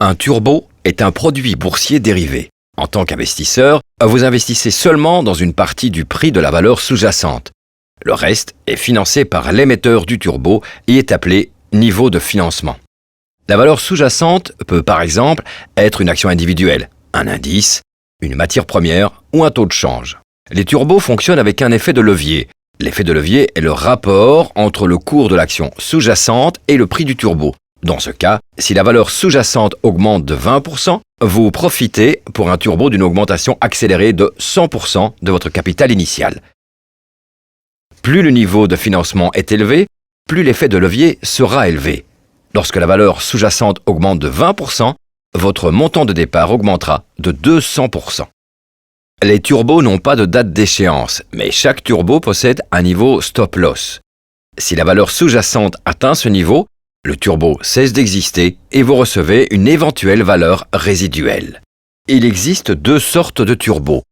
Un turbo est un produit boursier dérivé. En tant qu'investisseur, vous investissez seulement dans une partie du prix de la valeur sous-jacente. Le reste est financé par l'émetteur du turbo et est appelé niveau de financement. La valeur sous-jacente peut par exemple être une action individuelle, un indice, une matière première ou un taux de change. Les turbos fonctionnent avec un effet de levier. L'effet de levier est le rapport entre le cours de l'action sous-jacente et le prix du turbo. Dans ce cas, si la valeur sous-jacente augmente de 20%, vous profitez pour un turbo d'une augmentation accélérée de 100% de votre capital initial. Plus le niveau de financement est élevé, plus l'effet de levier sera élevé. Lorsque la valeur sous-jacente augmente de 20%, votre montant de départ augmentera de 200%. Les turbos n'ont pas de date d'échéance, mais chaque turbo possède un niveau stop-loss. Si la valeur sous-jacente atteint ce niveau, le turbo cesse d'exister et vous recevez une éventuelle valeur résiduelle. Il existe deux sortes de turbos.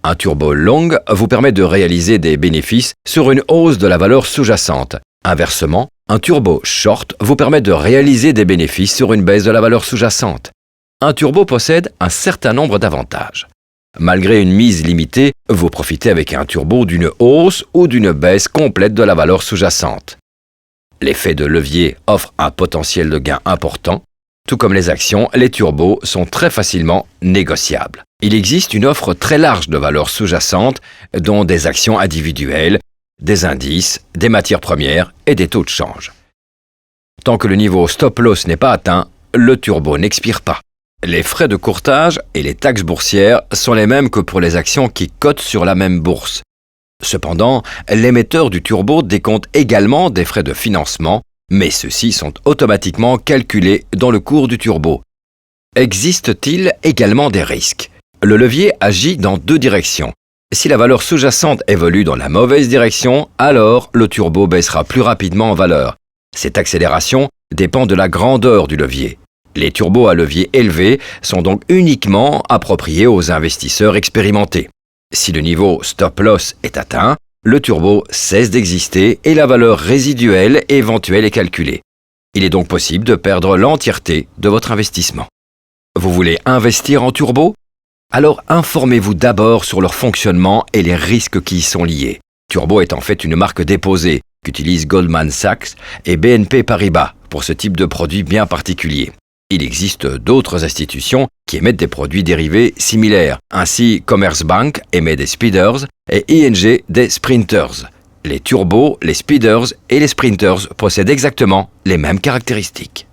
Un turbo long vous permet de réaliser des bénéfices sur une hausse de la valeur sous-jacente. Inversement, un turbo short vous permet de réaliser des bénéfices sur une baisse de la valeur sous-jacente. Un turbo possède un certain nombre d'avantages. Malgré une mise limitée, vous profitez avec un turbo d'une hausse ou d'une baisse complète de la valeur sous-jacente. L'effet de levier offre un potentiel de gain important. Tout comme les actions, les turbos sont très facilement négociables. Il existe une offre très large de valeurs sous-jacentes, dont des actions individuelles, des indices, des matières premières et des taux de change. Tant que le niveau stop-loss n'est pas atteint, le turbo n'expire pas. Les frais de courtage et les taxes boursières sont les mêmes que pour les actions qui cotent sur la même bourse. Cependant, l'émetteur du turbo décompte également des frais de financement, mais ceux-ci sont automatiquement calculés dans le cours du turbo. Existe-t-il également des risques? Le levier agit dans deux directions. Si la valeur sous-jacente évolue dans la mauvaise direction, alors le turbo baissera plus rapidement en valeur. Cette accélération dépend de la grandeur du levier. Les turbos à levier élevé sont donc uniquement appropriés aux investisseurs expérimentés. Si le niveau stop-loss est atteint, le turbo cesse d'exister et la valeur résiduelle éventuelle est calculée. Il est donc possible de perdre l'entièreté de votre investissement. Vous voulez investir en turbo? Alors informez-vous d'abord sur leur fonctionnement et les risques qui y sont liés. Turbo est en fait une marque déposée qu'utilisent Goldman Sachs et BNP Paribas pour ce type de produit bien particulier. Il existe d'autres institutions qui émettent des produits dérivés similaires. Ainsi, Commerzbank émet des speeders et ING des sprinters. Les turbos, les speeders et les sprinters possèdent exactement les mêmes caractéristiques.